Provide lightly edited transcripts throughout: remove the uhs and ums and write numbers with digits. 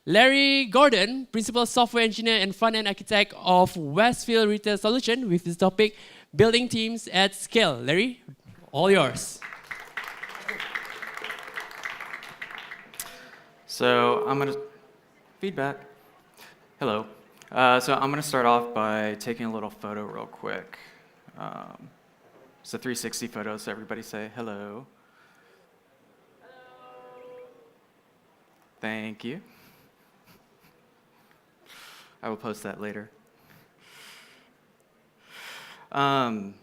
Larry Gordon, Principal Software Engineer and Front-End Architect of Westfield Retail Solution, with this topic, Building Teams at Scale. Larry, all yours. So I'm going to, feedback. Hello. So I'm going to start off by taking a little photo real quick. It's a 360 photo, so everybody say hello. Thank you. I will post that later. So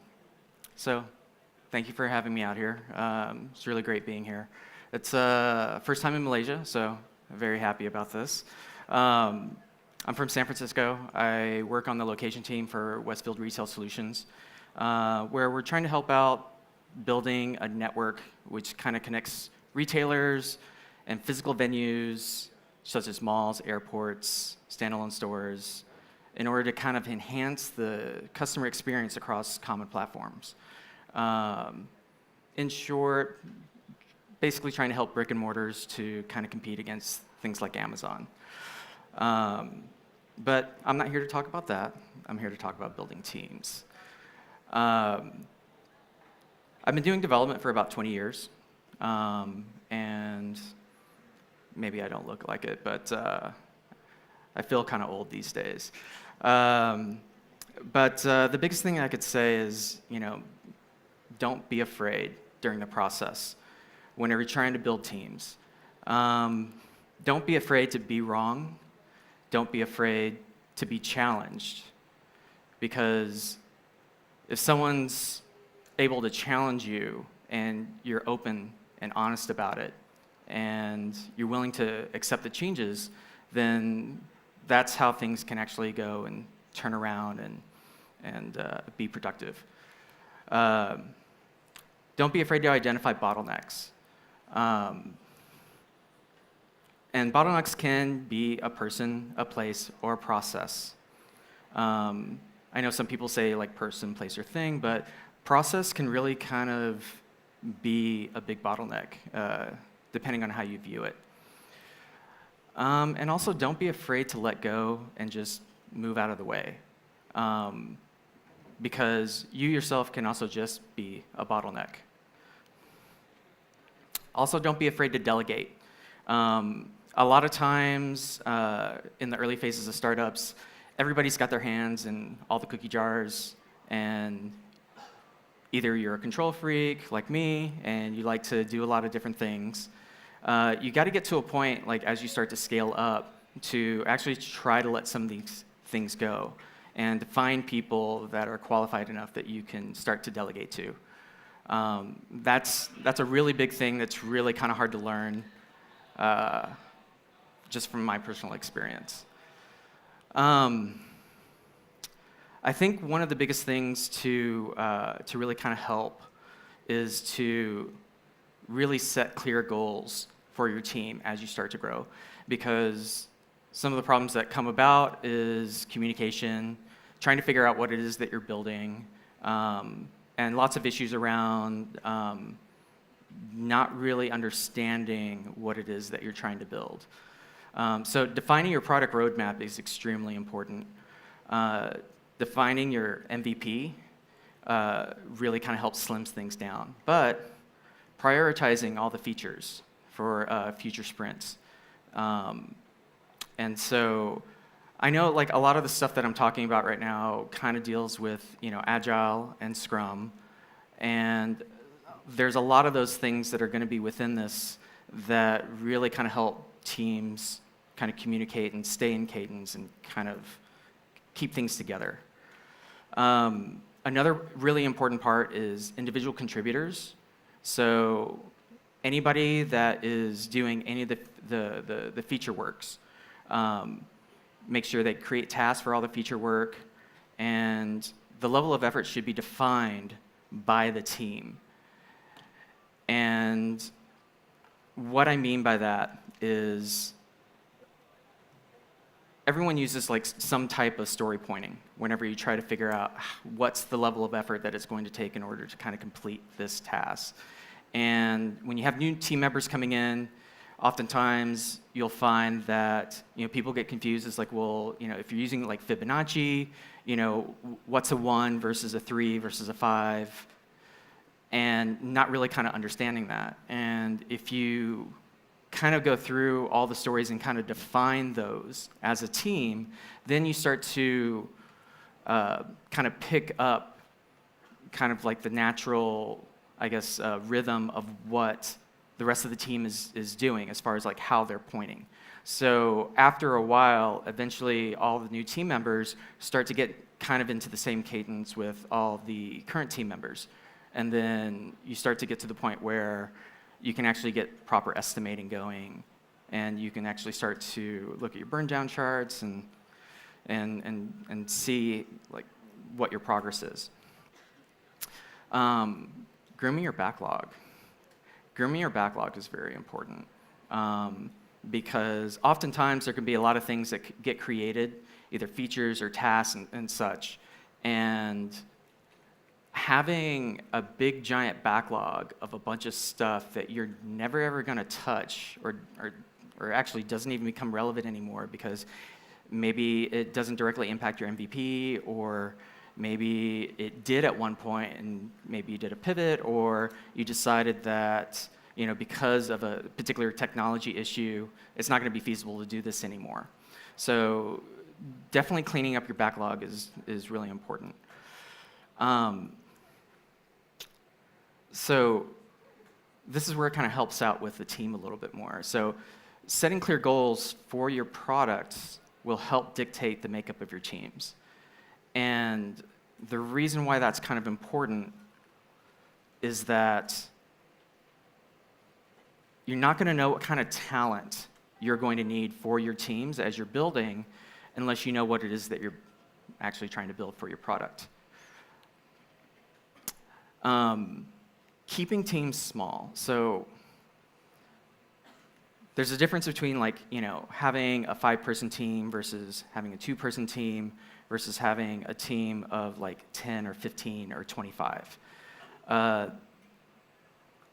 thank you for having me out here. It's really great being here. It's first time in Malaysia, so I'm very happy about this. I'm from San Francisco. I work on the location team for Westfield Retail Solutions, where we're trying to help out building a network which kind of connects retailers and physical venues, such as malls, airports, standalone stores, in order to kind of enhance the customer experience across common platforms. In short, basically trying to help brick and mortars to kind of compete against things like Amazon. But I'm not here to talk about that. I'm here to talk about building teams. I've been doing development for about 20 years, and maybe I don't look like it, but I feel kind of old these days. But the biggest thing I could say is, don't be afraid during the process whenever you're trying to build teams. Don't be afraid to be wrong. Don't be afraid to be challenged. Because if someone's able to challenge you and you're open and honest about it, and you're willing to accept the changes, then that's how things can actually go and turn around and be productive. Don't be afraid to identify bottlenecks. And bottlenecks can be a person, a place, or a process. I know some people say like person, place, or thing, but process can really kind of be a big bottleneck, depending on how you view it. And also, don't be afraid to let go and just move out of the way. Because you yourself can also just be a bottleneck. Also, don't be afraid to delegate. A lot of times, in the early phases of startups, everybody's got their hands in all the cookie jars, and either you're a control freak like me, and you like to do a lot of different things. You got to get to a point, like as you start to scale up, to actually try to let some of these things go, and find people that are qualified enough that you can start to delegate to. That's a really big thing that's really kind of hard to learn, just from my personal experience. I think one of the biggest things to really kind of help is to really set clear goals for your team as you start to grow, because some of the problems that come about is communication, trying to figure out what it is that you're building, and lots of issues around not really understanding what it is that you're trying to build. So defining your product roadmap is extremely important. Defining your MVP really kind of helps slims things down. But prioritizing all the features for future sprints. And so I know like a lot of the stuff that I'm talking about right now kind of deals with Agile and Scrum. And there's a lot of those things that are going to be within this that really kind of help teams kind of communicate and stay in cadence and kind of keep things together. Another really important part is individual contributors. So anybody that is doing any of the feature works, make sure they create tasks for all the feature work, and the level of effort should be defined by the team. And what I mean by that is everyone uses like some type of story pointing whenever you try to figure out what's the level of effort that it's going to take in order to kind of complete this task. And when you have new team members coming in, oftentimes you'll find that people get confused. It's like, well, if you're using like Fibonacci, what's a 1 versus a 3 versus a 5, and not really kind of understanding that. And if you kind of go through all the stories and kind of define those as a team, then you start to kind of pick up kind of like the natural, I guess, rhythm of what the rest of the team is doing as far as like how they're pointing. So after a while, eventually all the new team members start to get kind of into the same cadence with all the current team members. And then you start to get to the point where you can actually get proper estimating going, and you can actually start to look at your burn down charts and see like what your progress is. Grooming your backlog. Grooming your backlog is very important because oftentimes there can be a lot of things that get created, either features or tasks and such, and having a big giant backlog of a bunch of stuff that you're never ever going to touch or actually doesn't even become relevant anymore because maybe it doesn't directly impact your MVP, or maybe it did at one point and maybe you did a pivot, or you decided that because of a particular technology issue, it's not going to be feasible to do this anymore. So definitely cleaning up your backlog is really important. So this is where it kind of helps out with the team a little bit more. So setting clear goals for your products will help dictate the makeup of your teams. And the reason why that's kind of important is that you're not going to know what kind of talent you're going to need for your teams as you're building unless you know what it is that you're actually trying to build for your product. Keeping teams small. So there's a difference between having a 5-person team versus having a 2-person team versus having a team of like 10 or 15 or 25.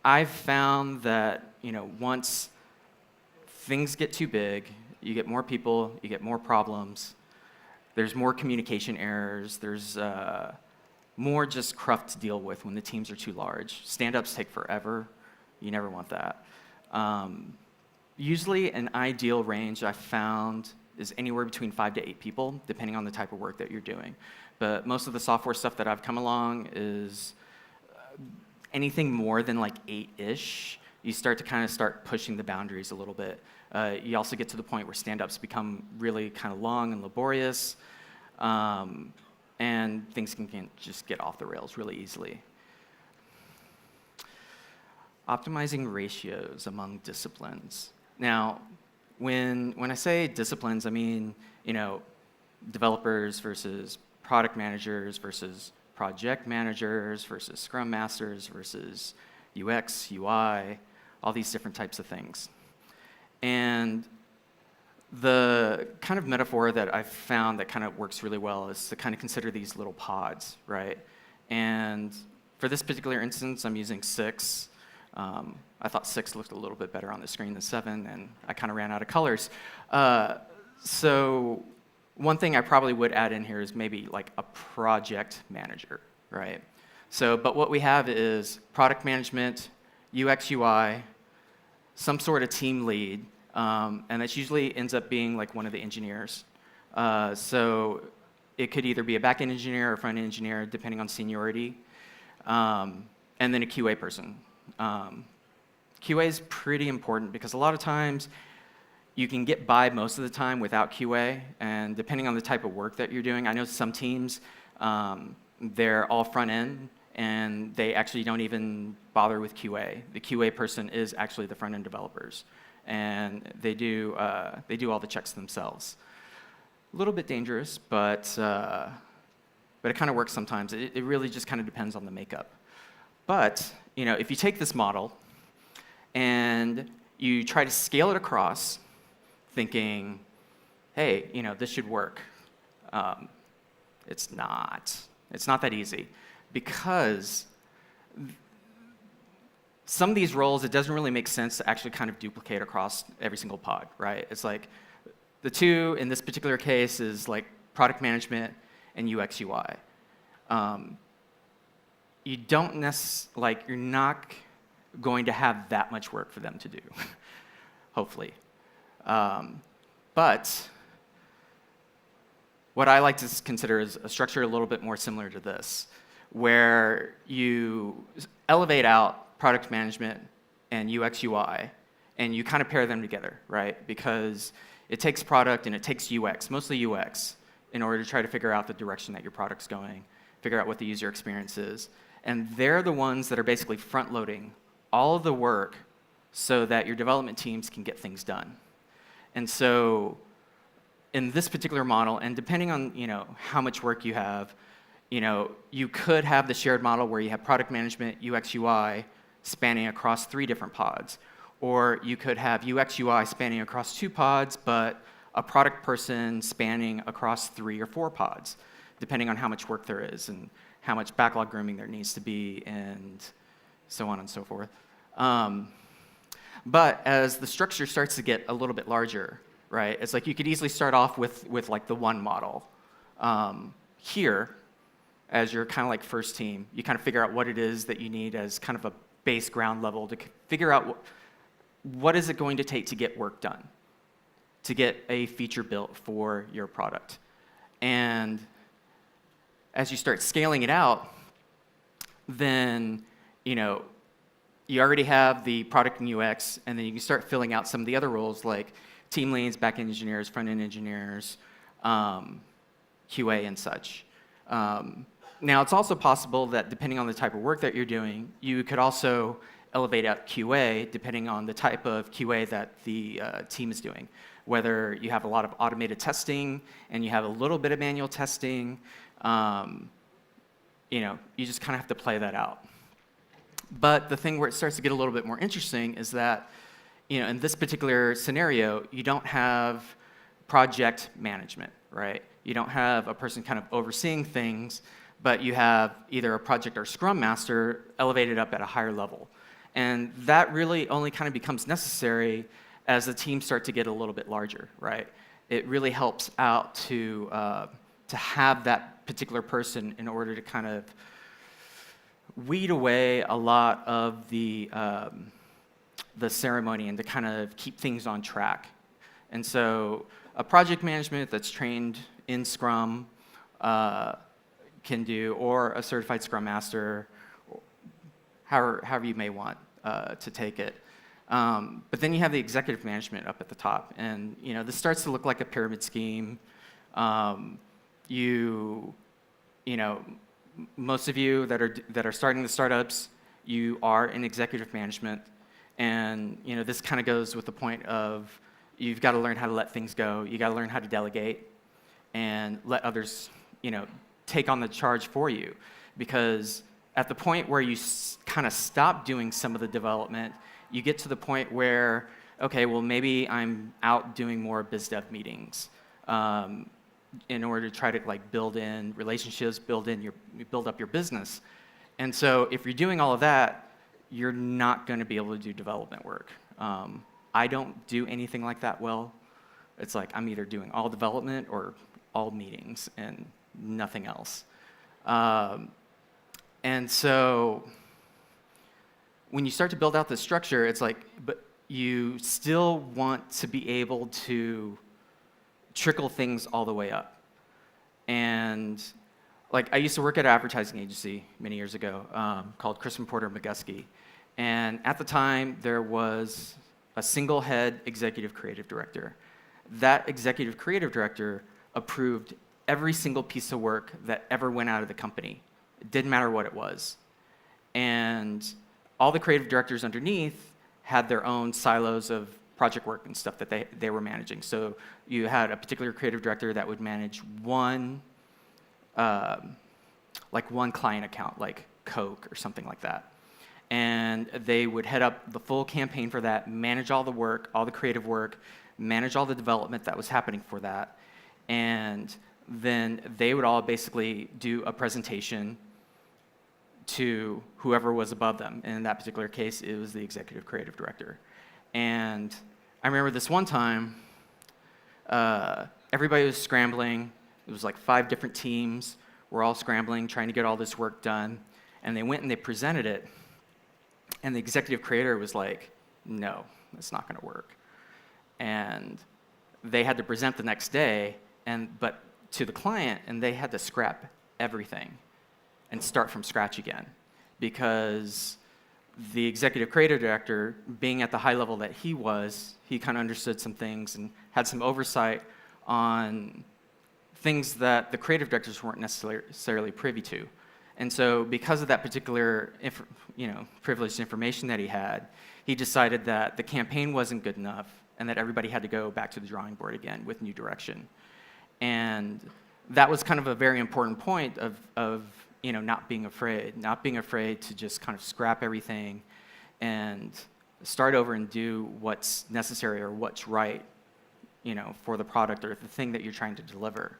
I've found that once things get too big, you get more people, you get more problems, there's more communication errors, there's more just cruft to deal with when the teams are too large. Stand-ups take forever. You never want that. Usually an ideal range I've found is anywhere between 5 to 8 people, depending on the type of work that you're doing. But most of the software stuff that I've come along is anything more than like 8-ish, you start to kind of start pushing the boundaries a little bit. You also get to the point where stand-ups become really kind of long and laborious. And things can just get off the rails really easily. Optimizing ratios among disciplines. Now, when I say disciplines, I mean, developers versus product managers versus project managers versus scrum masters versus UX, UI, all these different types of things. And the kind of metaphor that I've found that kind of works really well is to kind of consider these little pods, right? And for this particular instance, I'm using 6. I thought 6 looked a little bit better on the screen than 7, and I kind of ran out of colors. So one thing I probably would add in here is maybe like a project manager, right? So, but what we have is product management, UX, UI, some sort of team lead, and that usually ends up being like one of the engineers. So it could either be a back-end engineer or front-end engineer, depending on seniority, and then a QA person. QA is pretty important because a lot of times you can get by most of the time without QA, and depending on the type of work that you're doing, I know some teams, they're all front-end, and they actually don't even bother with QA. The QA person is actually the front-end developers, and they do all the checks themselves. A little bit dangerous, but it kind of works sometimes. It really just kind of depends on the makeup. But if you take this model and you try to scale it across, thinking, hey, this should work, it's not. It's not that easy because some of these roles, it doesn't really make sense to actually kind of duplicate across every single pod, right? It's like the two in this particular case is like product management and UX UI. You don't you're not going to have that much work for them to do, hopefully. But what I like to consider is a structure a little bit more similar to this, where you elevate out product management and UX UI, and you kind of pair them together, right? Because it takes product and it takes UX, mostly UX, in order to try to figure out the direction that your product's going, figure out what the user experience is. And they're the ones that are basically front-loading all of the work so that your development teams can get things done. And so in this particular model, and depending on how much work you have, you could have the shared model where you have product management, UX UI, spanning across 3 different pods. Or you could have UX UI spanning across 2 pods, but a product person spanning across 3 or 4 pods, depending on how much work there is and how much backlog grooming there needs to be, and so on and so forth. But as the structure starts to get a little bit larger, right, it's like you could easily start off with like the 1 model. Here, as your kind of like first team, you kind of figure out what it is that you need as kind of a base ground level to figure out what is it going to take to get work done, to get a feature built for your product. And as you start scaling it out, then you already have the product and UX, and then you can start filling out some of the other roles like team leads, back-end engineers, front-end engineers, QA and such. Now, it's also possible that depending on the type of work that you're doing, you could also elevate out QA depending on the type of QA that the team is doing. Whether you have a lot of automated testing and you have a little bit of manual testing, you just kind of have to play that out. But the thing where it starts to get a little bit more interesting is that, in this particular scenario, you don't have project management, right? You don't have a person kind of overseeing things, but you have either a project or scrum master elevated up at a higher level. And that really only kind of becomes necessary as the teams start to get a little bit larger, right? It really helps out to have that particular person in order to kind of weed away a lot of the ceremony and to kind of keep things on track. And so a project management that's trained in Scrum can do, or a certified Scrum Master, however you may want to take it. But then you have the executive management up at the top, and this starts to look like a pyramid scheme. Most of you that are starting the startups, you are in executive management, and this kind of goes with the point of you've got to learn how to let things go. You got to learn how to delegate and let others, take on the charge for you, because at the point where you kind of stop doing some of the development, you get to the point where, okay, well, maybe I'm out doing more biz dev meetings in order to try to build in relationships, build up your business. And so if you're doing all of that, you're not going to be able to do development work. I don't do anything like that well. It's like I'm either doing all development or all meetings and nothing else. And so when you start to build out this structure, it's like, but you still want to be able to trickle things all the way up. And I used to work at an advertising agency many years ago called Crispin Porter McGusky. And at the time, there was a single head executive creative director. That executive creative director approved every single piece of work that ever went out of the company. It didn't matter what it was. And all the creative directors underneath had their own silos of project work and stuff that they were managing. So you had a particular creative director that would manage one client account, like Coke or something like that. And they would head up the full campaign for that, manage all the work, all the creative work, manage all the development that was happening for that. And then they would all basically do a presentation to whoever was above them. And in that particular case, it was the executive creative director. And I remember this one time, everybody was scrambling. It was like 5 different teams. We're all scrambling, trying to get all this work done. And they went and they presented it. And the executive creator was like, no, it's not going to work. And they had to present the next day, but to the client, and they had to scrap everything and start from scratch again, because the executive creative director, being at the high level that he was, he kind of understood some things and had some oversight on things that the creative directors weren't necessarily privy to. And so because of that particular privileged information that he had, he decided that the campaign wasn't good enough and that everybody had to go back to the drawing board again with new direction. And that was kind of a very important point of not being afraid to just kind of scrap everything and start over and do what's necessary or what's right, for the product or the thing that you're trying to deliver.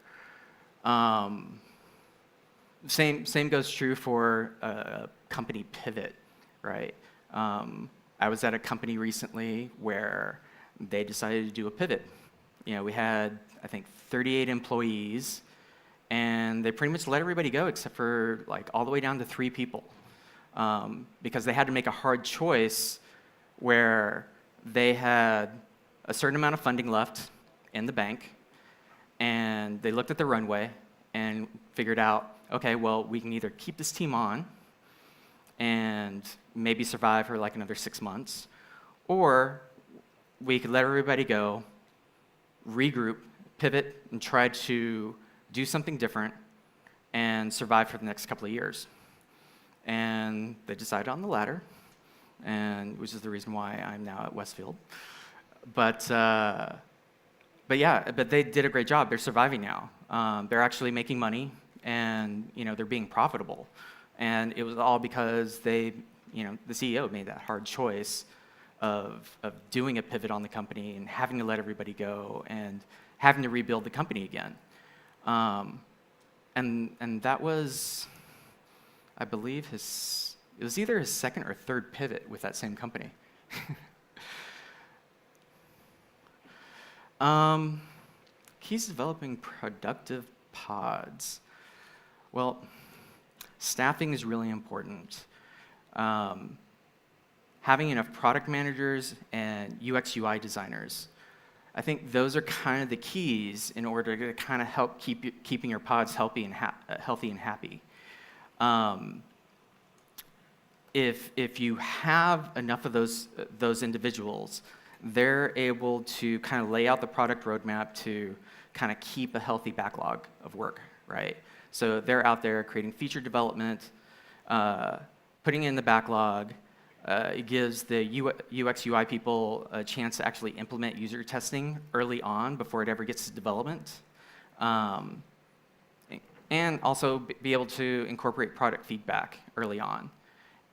Same goes true for a company pivot, right? I was at a company recently where they decided to do a pivot. We had, I think, 38 employees, and they pretty much let everybody go except for like all the way down to 3 people, because they had to make a hard choice where they had a certain amount of funding left in the bank, and they looked at the runway and figured out, okay, well, we can either keep this team on and maybe survive for like another 6 months, or we could let everybody go, regroup, pivot, and try to do something different and survive for the next couple of years. And they decided on the latter, which is the reason why I'm now at Westfield. But they did a great job. They're surviving now. They're actually making money, and they're being profitable. And it was all because the CEO made that hard choice of doing a pivot on the company and having to let everybody go and having to rebuild the company again. And that was, I believe, it was either his second or third pivot with that same company. He's developing productive pods. Well, staffing is really important. Having enough product managers and UX UI designers, I think those are kind of the keys in order to kind of help keeping your pods healthy and happy. If you have enough of those individuals, they're able to kind of lay out the product roadmap to kind of keep a healthy backlog of work, right? So they're out there creating feature development, putting it in the backlog. It gives the UX UI people a chance to actually implement user testing early on before it ever gets to development. And also be able to incorporate product feedback early on.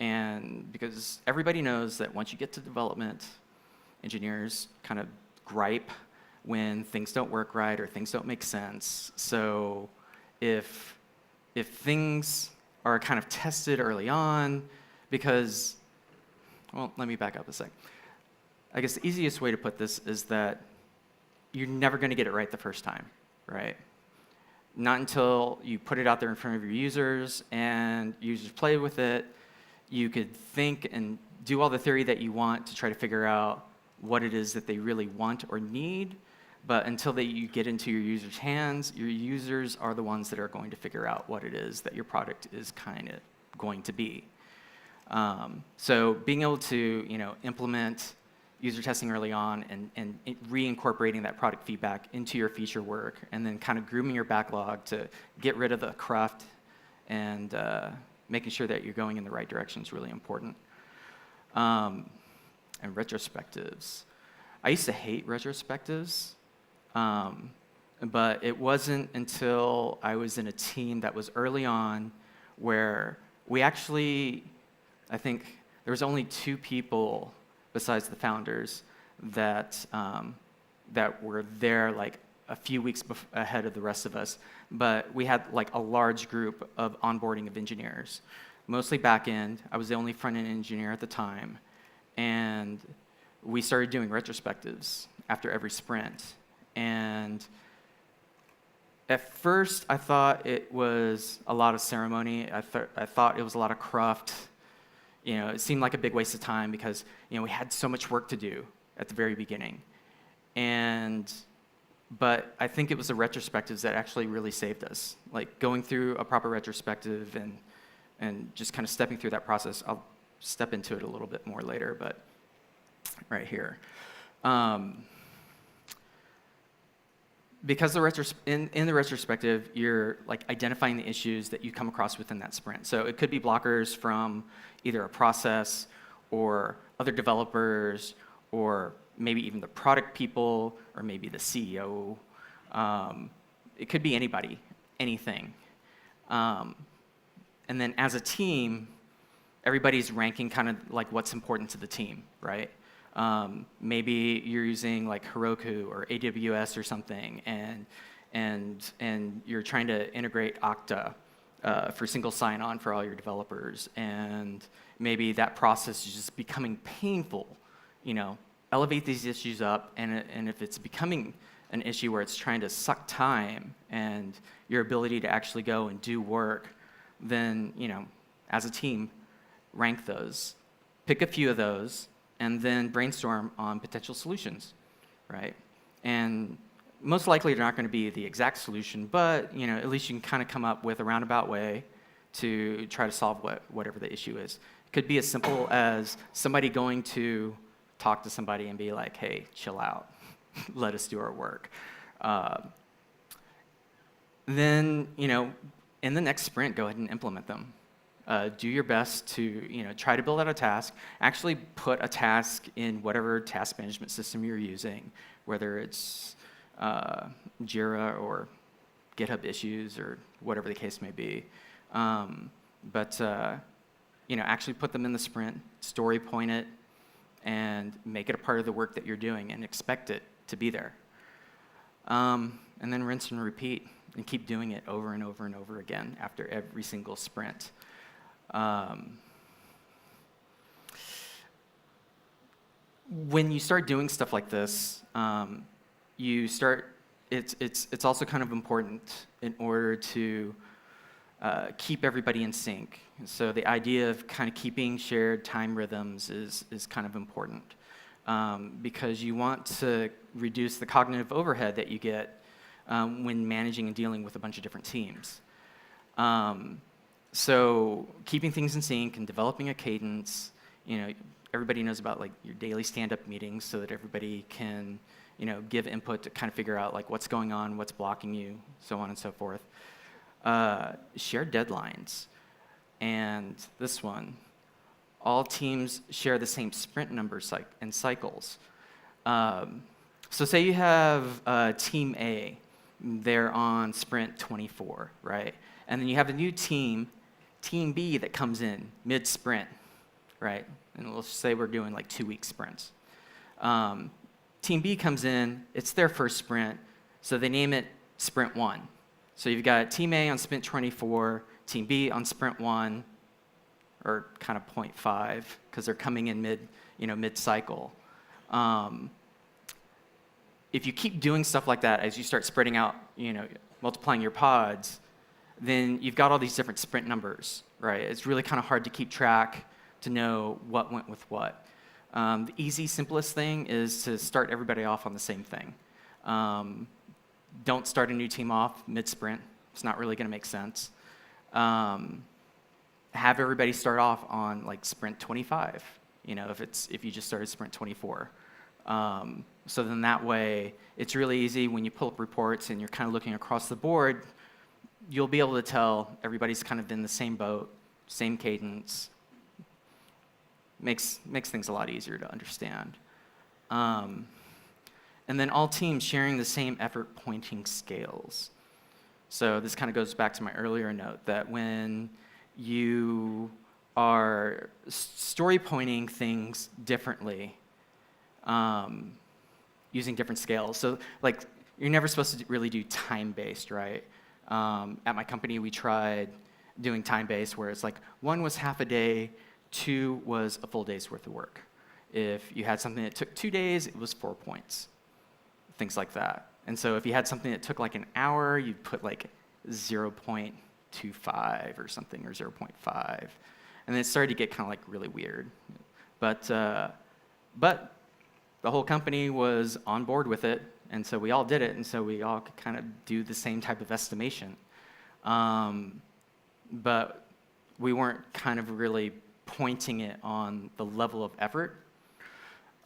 And because everybody knows that once you get to development, engineers kind of gripe when things don't work right or things don't make sense. So if things are kind of tested early on, because, well, let me back up a sec. I guess the easiest way to put this is that you're never going to get it right the first time, right? Not until you put it out there in front of your users and users play with it, you could think and do all the theory that you want to try to figure out what it is that they really want or need. But until you get into your users' hands, your users are the ones that are going to figure out what it is that your product is kind of going to be. So being able to implement user testing early on and reincorporating that product feedback into your feature work, and then kind of grooming your backlog to get rid of the cruft and making sure that you're going in the right direction is really important. And retrospectives. I used to hate retrospectives, but it wasn't until I was in a team that was early on where we actually, I think there was only 2 people besides the founders that were there like a few weeks ahead of the rest of us, but we had like a large group of onboarding of engineers. mostly back end. I was the only front end engineer at the time. And we started doing retrospectives after every sprint. And at first, I thought it was a lot of ceremony. I thought it was a lot of cruft. It seemed like a big waste of time because we had so much work to do at the very beginning. But I think it was the retrospectives that actually really saved us. Like going through a proper retrospective and just kind of stepping through that process. I'll step into it a little bit more later, but right here. Because in the retrospective, you're like identifying the issues that you come across within that sprint. So it could be blockers from either a process or other developers or maybe even the product people or maybe the CEO. It could be anybody, anything. And then as a team, everybody's ranking kind of like what's important to the team, right? Maybe you're using like Heroku or AWS or something, and you're trying to integrate Okta for single sign-on for all your developers, and maybe that process is just becoming painful. Elevate these issues up, and if it's becoming an issue where it's trying to suck time and your ability to actually go and do work, then as a team, rank those, pick a few of those, and then brainstorm on potential solutions, right? And most likely they're not going to be the exact solution, but at least you can kind of come up with a roundabout way to try to solve whatever the issue is. It could be as simple as somebody going to talk to somebody and be like, hey, chill out, let us do our work. Then, in the next sprint, go ahead and implement them. Do your best to try to build out a task. Actually put a task in whatever task management system you're using, whether it's Jira or GitHub Issues or whatever the case may be. But actually put them in the sprint, story point it, and make it a part of the work that you're doing and expect it to be there. And then rinse and repeat and keep doing it over and over and over again after every single sprint. When you start doing stuff like this, it's also kind of important in order to keep everybody in sync. So the idea of kind of keeping shared time rhythms is kind of important because you want to reduce the cognitive overhead that you get when managing and dealing with a bunch of different teams. So keeping things in sync and developing a cadence, everybody knows about like your daily stand-up meetings so that everybody can, give input to kind of figure out like what's going on, what's blocking you, so on and so forth. Share deadlines. And this one, all teams share the same sprint numbers and cycles. So say you have Team A, they're on sprint 24, right? And then you have a new Team B that comes in mid-sprint, right? And let's say we're doing like 2-week sprints. Team B comes in, it's their first sprint, so they name it Sprint 1. So you've got Team A on sprint 24, Team B on sprint 1, or kind of 0.5, because they're coming in mid-cycle. If you keep doing stuff like that as you start spreading out, multiplying your pods, then you've got all these different sprint numbers, right? It's really kind of hard to keep track to know what went with what. The easy, simplest thing is to start everybody off on the same thing. Don't start a new team off mid-sprint. It's not really going to make sense. Have everybody start off on like sprint 25, if you just started sprint 24. So then that way, it's really easy when you pull up reports and you're kind of looking across the board, you'll be able to tell everybody's kind of in the same boat, same cadence. Makes things a lot easier to understand. And then all teams sharing the same effort pointing scales. So this kind of goes back to my earlier note that when you are story pointing things differently, using different scales. So like you're never supposed to really do time-based, right? At my company, we tried doing time-based, where it's like 1 was half a day, 2 was a full day's worth of work. If you had something that took 2 days, it was 4 points, things like that. And so if you had something that took like an hour, you'd put like 0.25 or something, or 0.5. And then it started to get kind of like really weird. But the whole company was on board with it, and so we all did it, and so we all could kind of do the same type of estimation. But we weren't kind of really pointing it on the level of effort.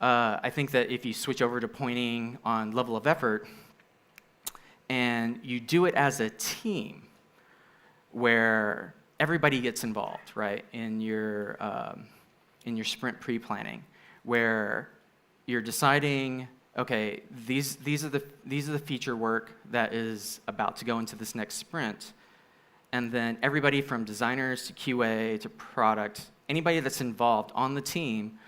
I think that if you switch over to pointing on level of effort, and you do it as a team, where everybody gets involved, right, in your sprint pre-planning, where you're deciding, okay, these are the feature work that is about to go into this next sprint, and then everybody from designers to QA to product, anybody that's involved on the team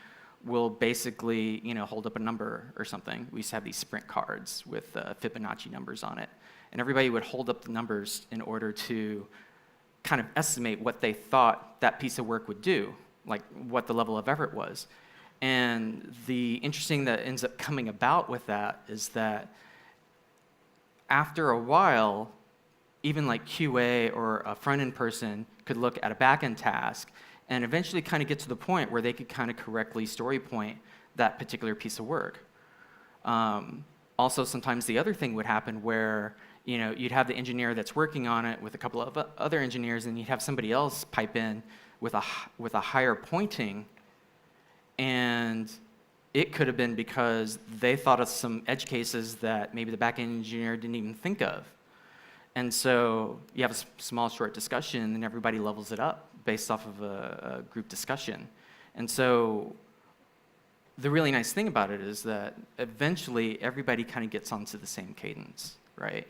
will basically, hold up a number or something. We used to have these sprint cards with Fibonacci numbers on it, and everybody would hold up the numbers in order to kind of estimate what they thought that piece of work would do, like what the level of effort was. And the interesting that ends up coming about with that is that after a while, even like QA or a front-end person could look at a back-end task and eventually kind of get to the point where they could kind of correctly story point that particular piece of work. Also, sometimes the other thing would happen where you'd have the engineer that's working on it with a couple of other engineers, and you'd have somebody else pipe in with a higher pointing, and it could have been because they thought of some edge cases that maybe the back-end engineer didn't even think of. And so you have a small, short discussion, and everybody levels it up based off of a group discussion. And so the really nice thing about it is that eventually everybody kind of gets onto the same cadence, right?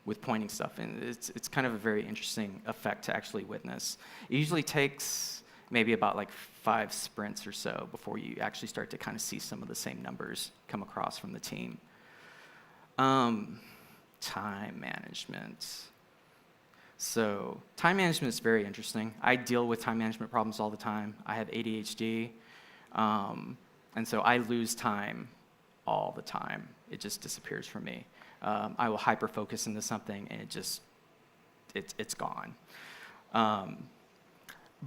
With pointing stuff. And it's kind of a very interesting effect to actually witness. It usually takes maybe about like 5 sprints or so before you actually start to kind of see some of the same numbers come across from the team. Time management. So time management is very interesting. I deal with time management problems all the time. I have ADHD, and so I lose time all the time. It just disappears from me. I will hyper-focus into something, and it's gone.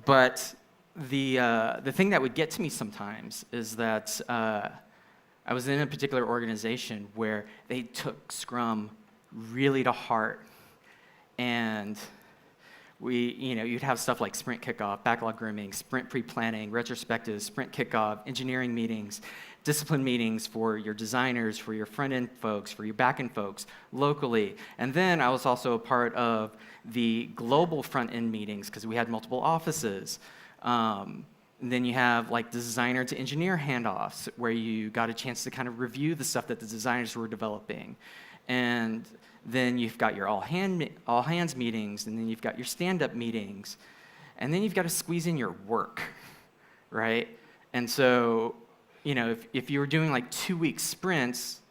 But the thing that would get to me sometimes is that I was in a particular organization where they took Scrum really to heart, and you'd have stuff like sprint kickoff, backlog grooming, sprint pre-planning, retrospective, sprint kickoff, engineering meetings, discipline meetings for your designers, for your front-end folks, for your back-end folks, locally. And then I was also a part of the global front-end meetings because we had multiple offices. And then you have like designer to engineer handoffs where you got a chance to kind of review the stuff that the designers were developing. And then you've got your all hands meetings, and then you've got your stand-up meetings, and then you've got to squeeze in your work, right? And so, if you were doing like 2-week sprints,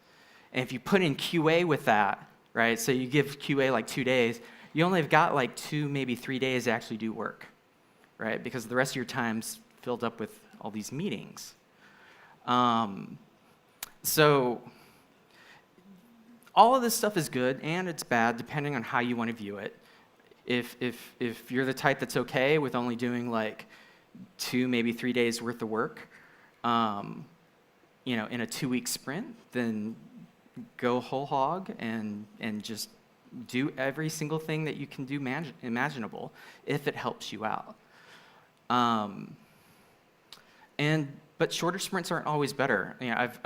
and if you put in QA with that, right? So you give QA like 2 days, you only have got like 2, maybe 3 days to actually do work, right? Because the rest of your time's filled up with all these meetings. So all of this stuff is good and it's bad depending on how you want to view it. If you're the type that's okay with only doing like 2, maybe 3 days worth of work, in a 2-week sprint, then go whole hog and just do every single thing that you can do imaginable if it helps you out. But shorter sprints aren't always better. I've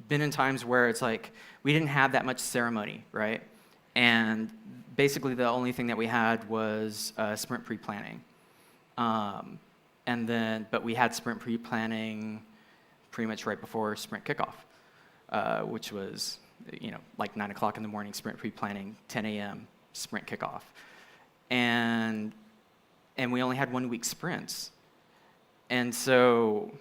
been in times where it's like we didn't have that much ceremony, right? And basically the only thing that we had was sprint pre-planning. But we had sprint pre-planning pretty much right before sprint kickoff, which was like 9 o'clock in the morning, sprint pre-planning, 10 a.m. sprint kickoff, and we only had 1-week sprints, and so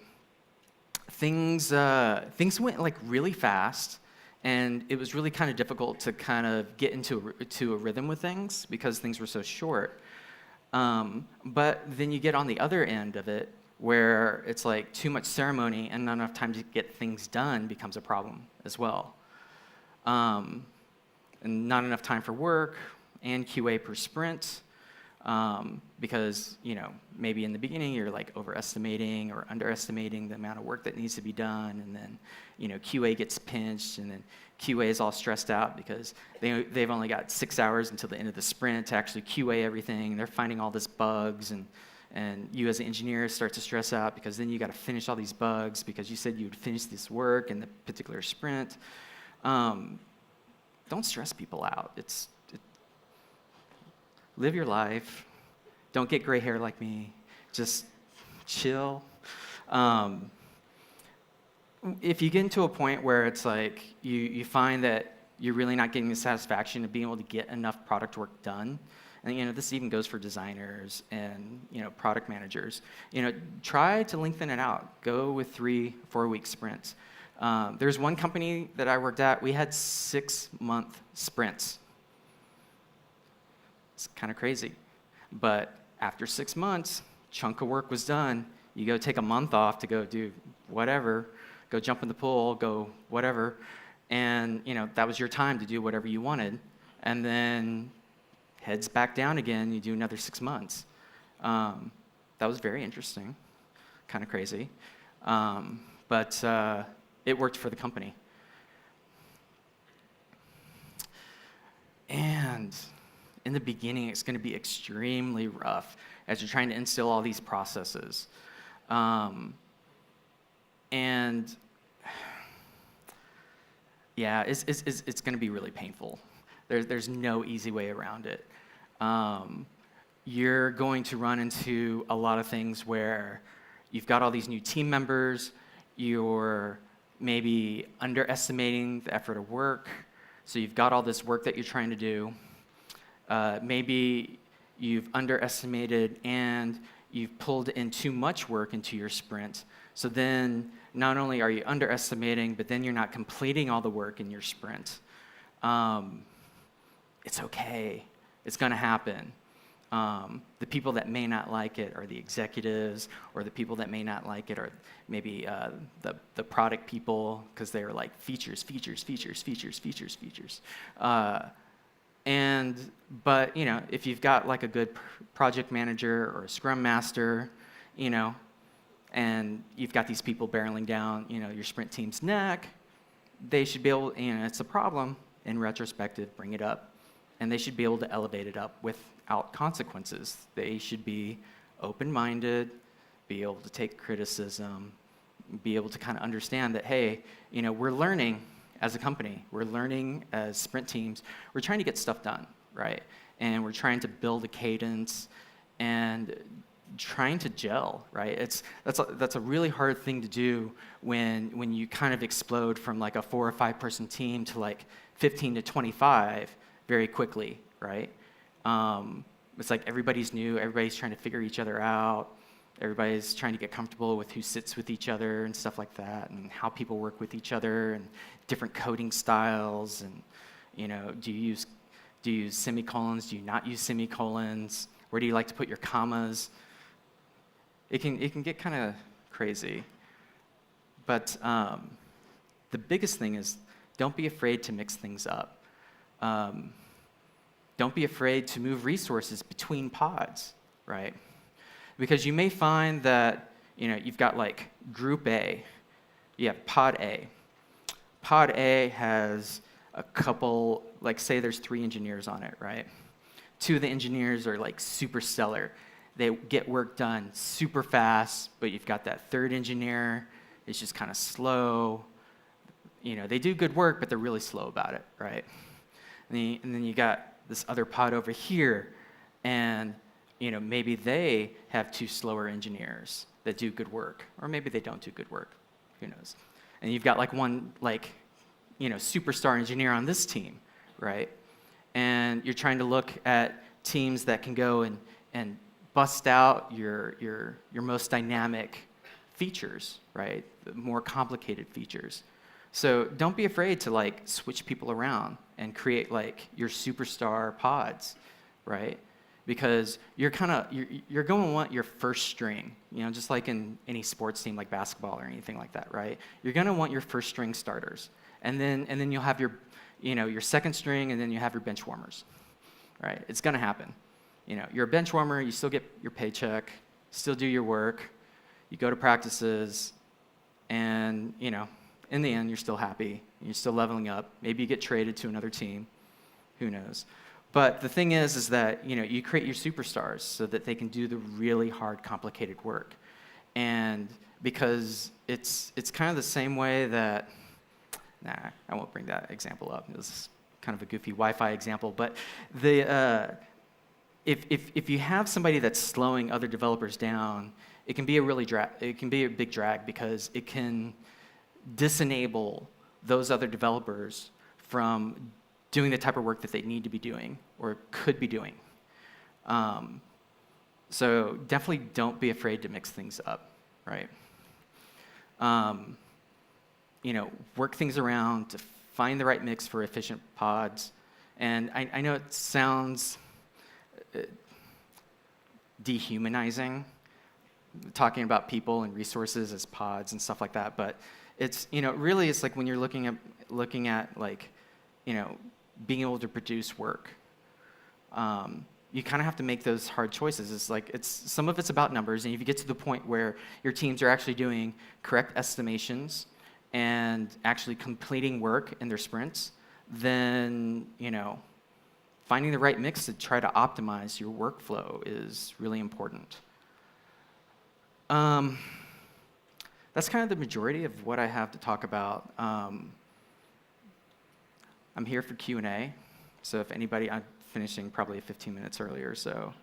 things went like really fast, And it was really kind of difficult to kind of get to a rhythm with things because things were so short. But then you get on the other end of it where it's like too much ceremony and not enough time to get things done becomes a problem as well. And not enough time for work and QA per sprint. Because maybe in the beginning you're like overestimating or underestimating the amount of work that needs to be done, and then QA gets pinched, and then QA is all stressed out because they've only got 6 hours until the end of the sprint to actually QA everything. They're finding all these bugs, and you as an engineer start to stress out because then you got to finish all these bugs because you said you would finish this work in the particular sprint. Don't stress people out. Live your life. Don't get gray hair like me. Just chill. If you get into a point where it's like you find that you're really not getting the satisfaction of being able to get enough product work done, and this even goes for designers and product managers, try to lengthen it out. Go with 3-4 week sprints. There's one company that I worked at, we had 6-month sprints. It's kind of crazy. But after 6 months, chunk of work was done. You go take a month off to go do whatever, go jump in the pool, go whatever, and that was your time to do whatever you wanted. And then heads back down again, you do another 6 months. That was very interesting, kind of crazy. But it worked for the company. And in the beginning, it's going to be extremely rough as you're trying to instill all these processes. And yeah, it's going to be really painful. There's no easy way around it. You're going to run into a lot of things where you've got all these new team members, you're maybe underestimating the effort of work, so you've got all this work that you're trying to do. Maybe you've underestimated and you've pulled in too much work into your sprint. So then not only are you underestimating, but then you're not completing all the work in your sprint. It's okay. It's going to happen. The people that may not like it are the executives, or the people that may not like it are maybe the product people, because they're like features. But if you've got like a good project manager or a scrum master, and you've got these people barreling down, your sprint team's neck, they should be able, it's a problem. In retrospective, bring it up, and they should be able to elevate it up without consequences. They should be open-minded, be able to take criticism, be able to kind of understand that, hey, we're learning as a company, we're learning as sprint teams, we're trying to get stuff done, right? And we're trying to build a cadence and trying to gel, right? That's a really hard thing to do when you kind of explode from like a 4 or 5 person team to like 15 to 25 very quickly, right? It's like everybody's new, everybody's trying to figure each other out, everybody's trying to get comfortable with who sits with each other and stuff like that, and how people work with each other, and different coding styles, and do you use semicolons? Do you not use semicolons? Where do you like to put your commas? It can get kind of crazy. But the biggest thing is, don't be afraid to mix things up. Don't be afraid to move resources between pods, right? Because you may find that you've got like group A, you have pod A. Pod A has a couple, like say there's 3 engineers on it, right? 2 of the engineers are like super stellar. They get work done super fast, but you've got that 3rd engineer, it's just kind of slow. They do good work, but they're really slow about it, right? And then you got this other pod over here, and maybe they have 2 slower engineers that do good work, or maybe they don't do good work. Who knows? And you've got like one superstar engineer on this team, right? And you're trying to look at teams that can go and bust out your most dynamic features, right? The more complicated features. So don't be afraid to like switch people around and create like your superstar pods, right? Because you're going to want your first string, just like in any sports team like basketball or anything like that, right? You're going to want your first string starters, and then you'll have your second string, and then you have your bench warmers, right? It's going to happen. You're a bench warmer, you still get your paycheck, still do your work, you go to practices, and in the end, you're still happy, you're still leveling up. Maybe you get traded to another team, who knows? But the thing is that you create your superstars so that they can do the really hard, complicated work. And because it's kind of the same way that, I won't bring that example up. It was kind of a goofy Wi-Fi example. But if you have somebody that's slowing other developers down, it can be a big drag because it can disenable those other developers from doing the type of work that they need to be doing or could be doing. So definitely don't be afraid to mix things up, right? Work things around to find the right mix for efficient pods. And I know it sounds dehumanizing, talking about people and resources as pods and stuff like that, but it's really it's like when you're looking at like being able to produce work, you kind of have to make those hard choices. Some of it's about numbers, and if you get to the point where your teams are actually doing correct estimations and actually completing work in their sprints, then finding the right mix to try to optimize your workflow is really important. That's kind of the majority of what I have to talk about. I'm here for Q&A, so if anybody, I'm finishing probably 15 minutes earlier, so,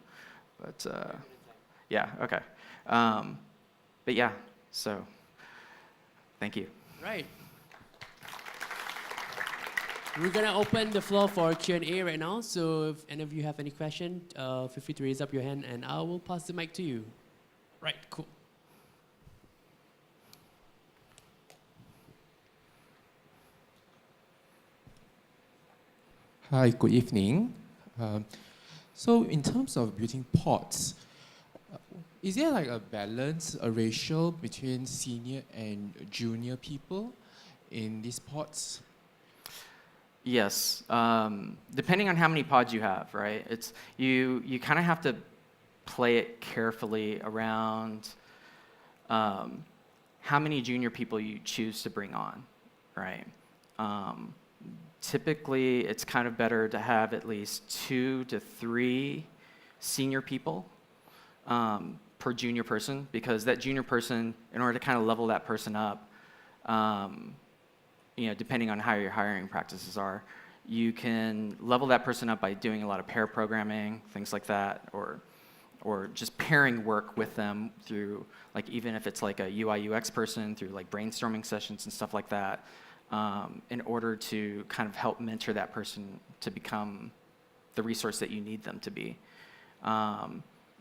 but yeah, okay. But yeah, so thank you. Right. We're going to open the floor for Q&A right now, so if any of you have any question, feel free to raise up your hand and I will pass the mic to you. Right, cool. Hi, good evening. So in terms of building pods, is there like a balance, a ratio between senior and junior people in these pods? Yes, depending on how many pods you have, right? You kind of have to play it carefully around how many junior people you choose to bring on, right? Typically, it's kind of better to have at least 2 to 3 senior people per junior person, because that junior person, in order to kind of level that person up, depending on how your hiring practices are, you can level that person up by doing a lot of pair programming, things like that, or just pairing work with them through, like, even if it's like a UI UX person, through like brainstorming sessions and stuff like that, in order to kind of help mentor that person to become the resource that you need them to be.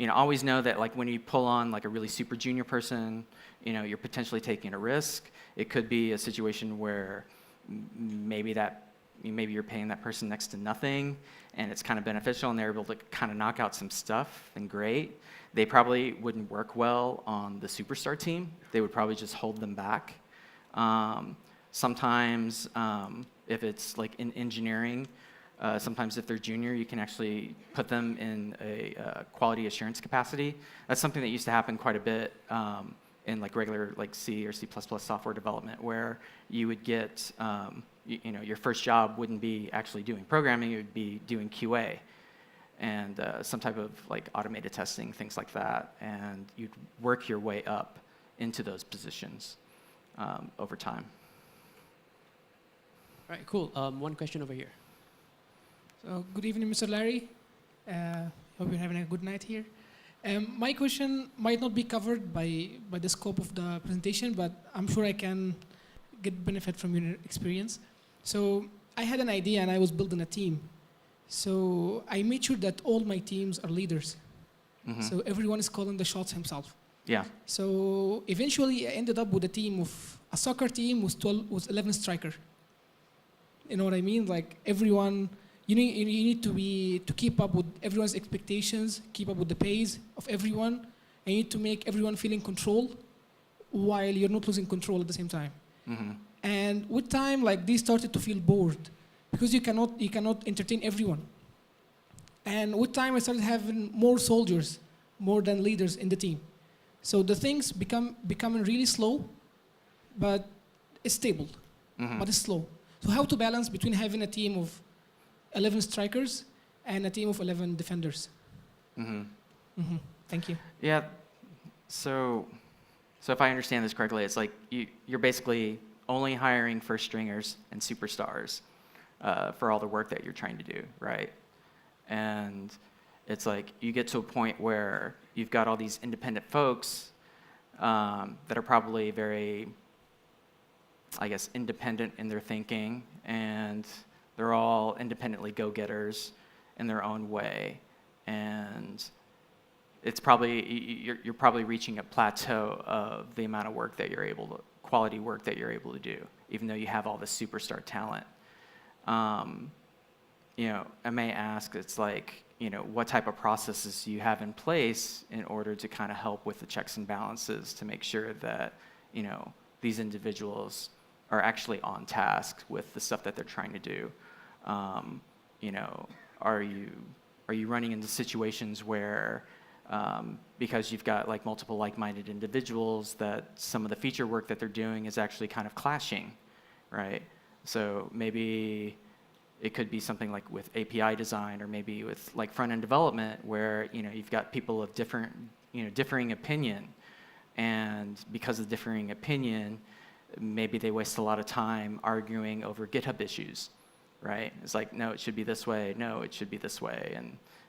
Always know that like when you pull on like a really super junior person, you're potentially taking a risk. It could be a situation where maybe you're paying that person next to nothing, and it's kind of beneficial, and they're able to kind of knock out some stuff, then great. They probably wouldn't work well on the superstar team. They would probably just hold them back. Sometimes, if it's like in engineering, sometimes if they're junior, you can actually put them in a quality assurance capacity. That's something that used to happen quite a bit in like regular like C or C++ software development, where you would get, your first job wouldn't be actually doing programming, it would be doing QA and some type of like automated testing, things like that, and you'd work your way up into those positions over time. All right, cool. One question over here. So, good evening, Mr. Larry. Hope you're having a good night here. My question might not be covered by the scope of the presentation, but I'm sure I can get benefit from your experience. So I had an idea and I was building a team. So I made sure that all my teams are leaders. Mm-hmm. So everyone is calling the shots himself. Yeah. So eventually I ended up with a soccer team with 11 striker. You know what I mean? Like everyone, you need to keep up with everyone's expectations, keep up with the pace of everyone, and you need to make everyone feel in control while you're not losing control at the same time. Mm-hmm. And with time, like they started to feel bored because you cannot entertain everyone. And with time, I started having more soldiers, more than leaders in the team. So the things becoming really slow, but it's stable, Mm-hmm. but it's slow. So how to balance between having a team of 11 strikers and a team of 11 defenders? Mm-hmm. Thank you. Yeah. So if I understand this correctly, it's like you're basically only hiring first stringers and superstars for all the work that you're trying to do, right? And it's like you get to a point where you've got all these independent folks that are probably very, I guess, independent in their thinking, and they're all independently go-getters in their own way. And it's probably, you're probably reaching a plateau of the amount of work that you're able to, quality work that you're able to do, even though you have all this superstar talent. You know, I may ask, it's like, you know, what type of processes do you have in place in order to kind of help with the checks and balances to make sure that, you know, these individuals are actually on task with the stuff that they're trying to do? You know, are you running into situations where because you've got like multiple like-minded individuals that some of the feature work that they're doing is actually kind of clashing, right? So maybe it could be something like with API design, or maybe with like front-end development, where you know you've got people of differing opinion, and because of differing opinion, maybe they waste a lot of time arguing over GitHub issues, right? It's like, no, it should be this way. No, it should be this way,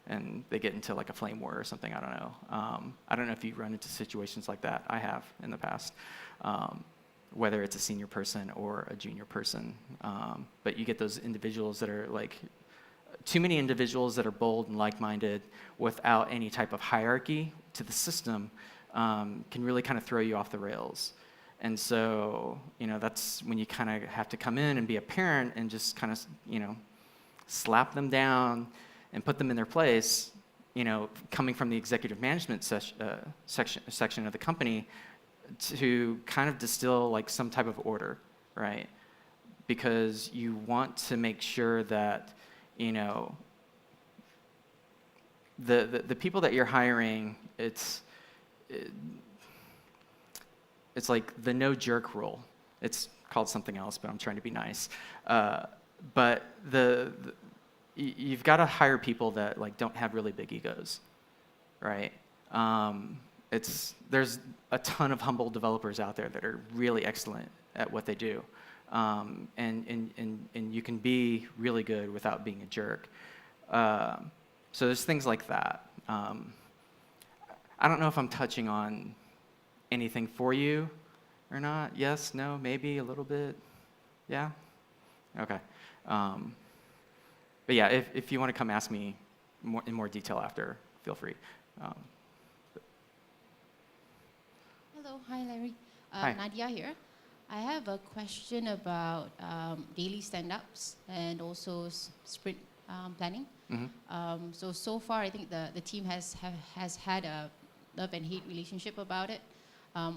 and they get into like a flame war or something. I don't know. I don't know if you run into situations like that. I have in the past. Whether it's a senior person or a junior person. But you get those individuals that are like, too many individuals that are bold and like-minded without any type of hierarchy to the system can really kind of throw you off the rails. And so, you know, that's when you kind of have to come in and be a parent and just kind of, you know, slap them down and put them in their place, you know, coming from the executive management section of the company, to kind of distill like some type of order, right? Because you want to make sure that, you know, the people that you're hiring, it's like the no jerk rule. It's called something else, but I'm trying to be nice. But you've got to hire people that like don't have really big egos, right? There's a ton of humble developers out there that are really excellent at what they do, and you can be really good without being a jerk. So there's things like that. I don't know if I'm touching on anything for you or not. Yes, no, maybe a little bit. Yeah? Okay. But yeah, if you want to come ask me in more detail after, feel free. Hello, hi Larry. Hi. Nadia here. I have a question about daily stand-ups and also sprint planning. Mm-hmm. So far, I think the team has had a love and hate relationship about it.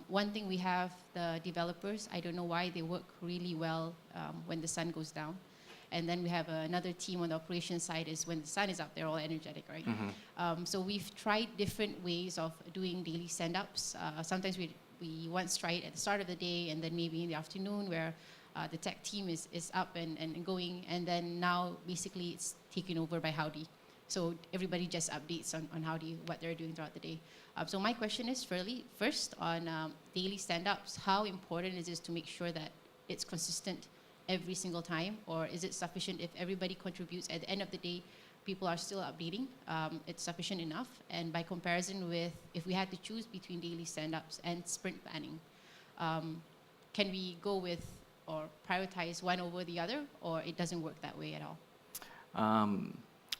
One thing, we have the developers. I don't know why they work really well when the sun goes down. And then we have another team on the operations side, is when the sun is up, they're all energetic, right? Mm-hmm. So we've tried different ways of doing daily stand-ups. Sometimes we once try it at the start of the day, and then maybe in the afternoon, where the tech team is up and going, and then now basically it's taken over by Howdy. So everybody just updates on Howdy, what they're doing throughout the day. So my question is first on daily stand-ups. How important is it to make sure that it's consistent every single time, or is it sufficient if everybody contributes? At the end of the day, people are still updating. It's sufficient enough. And by comparison with, if we had to choose between daily stand-ups and sprint planning, can we go with or prioritize one over the other, or it doesn't work that way at all?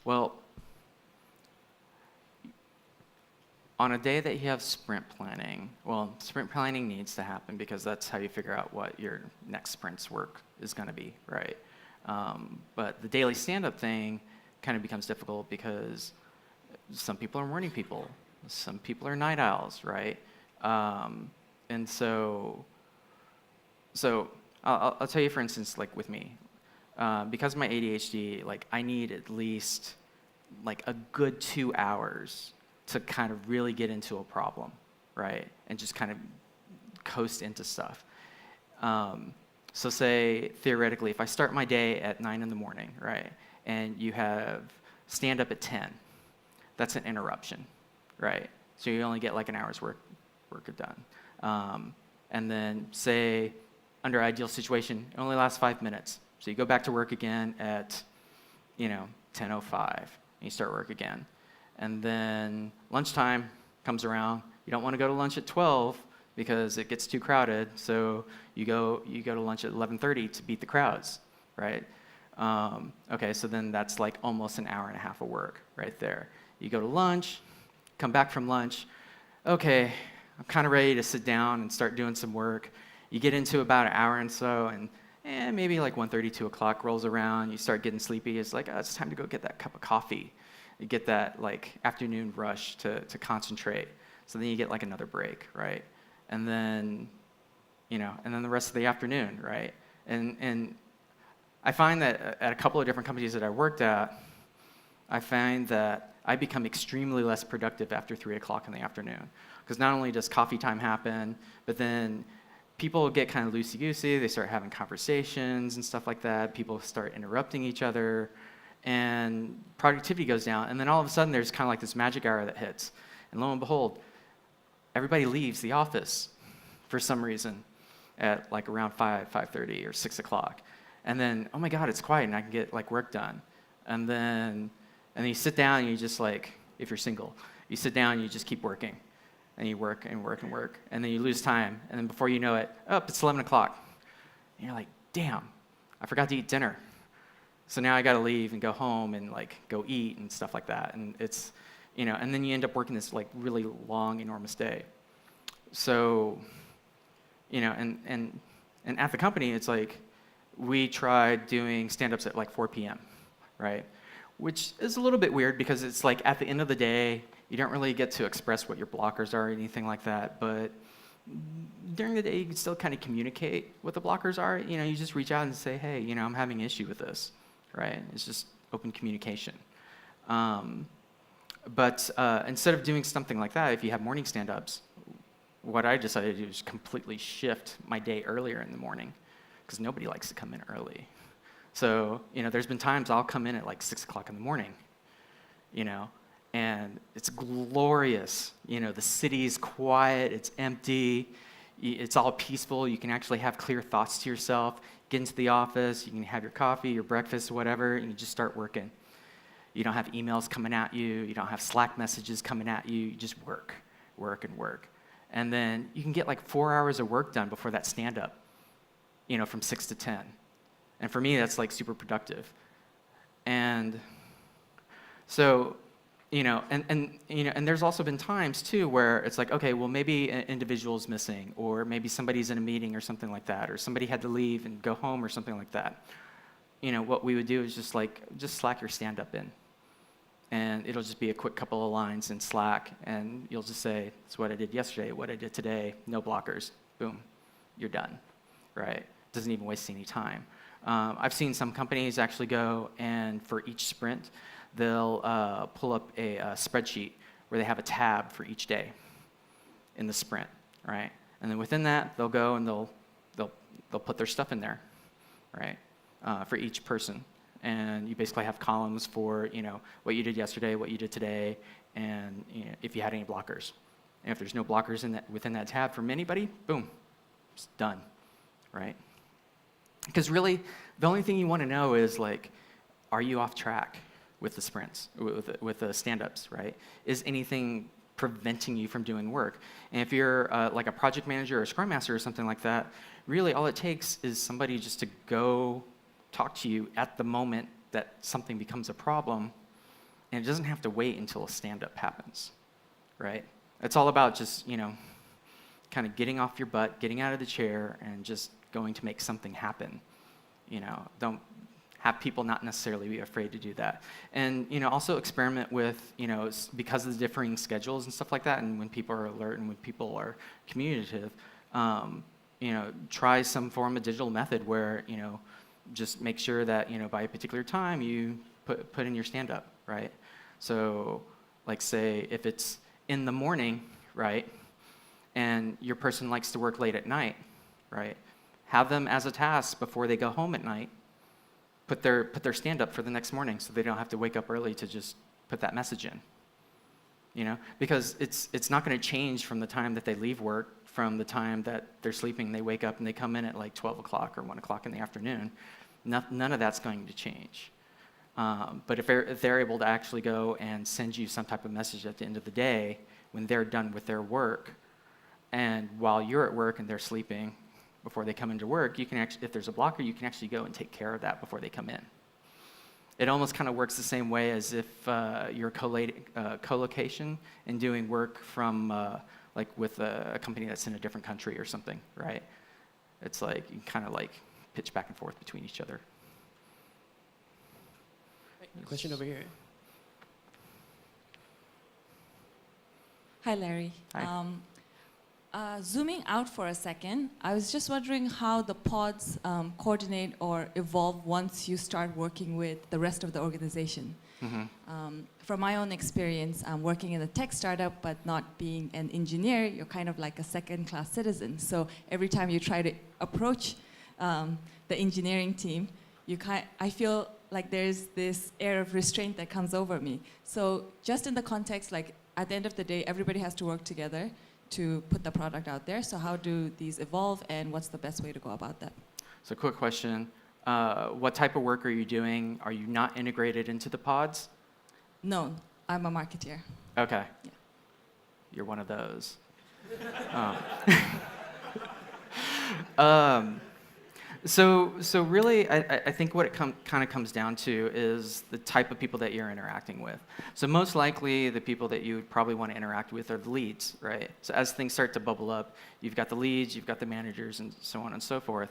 Well, on a day that you have sprint planning, well, sprint planning needs to happen because that's how you figure out what your next sprint's work is going to be, right? But the daily stand-up thing kind of becomes difficult because some people are morning people, some people are night owls, right? And so I'll tell you, for instance, like with me, because of my ADHD, like I need at least like a good 2 hours to kind of really get into a problem, right? And just kind of coast into stuff. So say, theoretically, if I start my day at 9 in the morning, right? And you have stand up at 10, that's an interruption, right? So you only get like an hour's work done. And then say, under ideal situation, it only lasts 5 minutes. So you go back to work again at, 10:05, and you start work again. And then lunchtime comes around. You don't want to go to lunch at 12 because it gets too crowded. So you go to lunch at 11:30 to beat the crowds, right? Okay, so then that's like almost an hour and a half of work right there. You go to lunch, come back from lunch. Okay, I'm kind of ready to sit down and start doing some work. You get into about an hour and so, and maybe like 1:30, 2 o'clock rolls around. You start getting sleepy. It's like, oh, it's time to go get that cup of coffee. You get that like afternoon rush to concentrate. So then you get like another break, right? And then, and then the rest of the afternoon, right? And I find that at a couple of different companies that I worked at, I find that I become extremely less productive after 3 o'clock in the afternoon. Because not only does coffee time happen, but then people get kind of loosey-goosey. They start having conversations and stuff like that. People start interrupting each other. And productivity goes down, and then all of a sudden there's kind of like this magic hour that hits. And lo and behold, everybody leaves the office for some reason at like around 5:30 or 6 o'clock. And then, oh my God, it's quiet and I can get like work done. And then you sit down and you just like, if you're single, you sit down and you just keep working. And you work and work and work. And then you lose time. And then before you know it, it's 11 o'clock. And you're like, damn, I forgot to eat dinner. So now I got to leave and go home and like go eat and stuff like that. And it's, and then you end up working this like really long, enormous day. So, and at the company, it's like we tried doing stand-ups at like 4 p.m., right? Which is a little bit weird because it's like at the end of the day, you don't really get to express what your blockers are or anything like that. But during the day, you can still kind of communicate what the blockers are. You just reach out and say, hey, I'm having an issue with this. Right? It's just open communication. But instead of doing something like that, if you have morning stand-ups, what I decided to do is completely shift my day earlier in the morning, because nobody likes to come in early. So, there's been times I'll come in at like 6 o'clock in the morning, and it's glorious. The city's quiet, it's empty, it's all peaceful. You can actually have clear thoughts to yourself. Get into the office, you can have your coffee, your breakfast, whatever, and you just start working. You don't have emails coming at you, you don't have Slack messages coming at you, you just work, and work. And then you can get like 4 hours of work done before that stand-up, from 6 to 10. And for me, that's like super productive. And so, and there's also been times too where it's like, okay, well maybe an individual's missing, or maybe somebody's in a meeting or something like that, or somebody had to leave and go home or something like that. What we would do is just Slack your stand-up in. And it'll just be a quick couple of lines in Slack, and you'll just say, it's what I did yesterday, what I did today, no blockers, boom, you're done, right? Doesn't even waste any time. I've seen some companies actually go and for each sprint, they'll pull up a spreadsheet where they have a tab for each day in the sprint, right? And then within that, they'll go and they'll put their stuff in there, right? For each person. And you basically have columns for, what you did yesterday, what you did today, and if you had any blockers. And if there's no blockers within that tab from anybody, boom, it's done, right? Because really, the only thing you want to know is like, are you off track with the sprints, with the stand-ups, right? Is anything preventing you from doing work? And if you're like a project manager or a scrum master or something like that, really all it takes is somebody just to go talk to you at the moment that something becomes a problem, and it doesn't have to wait until a stand-up happens, right? It's all about just, kind of getting off your butt, getting out of the chair, and just going to make something happen. Don't have people not necessarily be afraid to do that. And, also experiment with, because of the differing schedules and stuff like that, and when people are alert and when people are communicative, try some form of digital method where, just make sure that, by a particular time you put in your stand-up, right? So, like say, if it's in the morning, right, and your person likes to work late at night, right, have them as a task before they go home at night, put their stand-up for the next morning so they don't have to wake up early to just put that message in. Because it's not going to change from the time that they leave work, from the time that they're sleeping, they wake up and they come in at like 12 o'clock or 1 o'clock in the afternoon. None of that's going to change. But if they're able to actually go and send you some type of message at the end of the day when they're done with their work, and while you're at work and they're sleeping, before they come into work, you can actually, if there's a blocker, you can actually go and take care of that before they come in. It almost kind of works the same way as if you're co-location and doing work from like with a company that's in a different country or something, right? It's like you kind of like pitch back and forth between each other. Question over here. Hi, Larry. Hi. Zooming out for a second, I was just wondering how the pods coordinate or evolve once you start working with the rest of the organization. Mm-hmm. From my own experience, working in a tech startup but not being an engineer, you're kind of like a second-class citizen. So every time you try to approach the engineering team, I feel like there's this air of restraint that comes over me. So just in the context, like at the end of the day, everybody has to work together to put the product out there. So how do these evolve, and what's the best way to go about that? So quick question. What type of work are you doing? Are you not integrated into the pods? No, I'm a marketeer. Okay. Yeah. You're one of those. So really, I think what it kind of comes down to is the type of people that you're interacting with. So most likely, the people that you would probably want to interact with are the leads, right? So as things start to bubble up, you've got the leads, you've got the managers, and so on and so forth.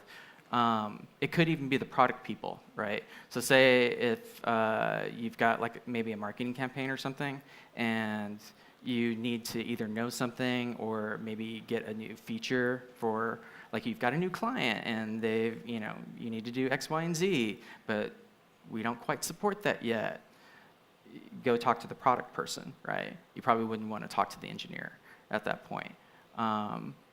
It could even be the product people, right? So say if you've got like maybe a marketing campaign or something, and you need to either know something or maybe get a new feature for, like you've got a new client and they've, you need to do X, Y, and Z, but we don't quite support that yet. Go talk to the product person, right? You probably wouldn't want to talk to the engineer at that point.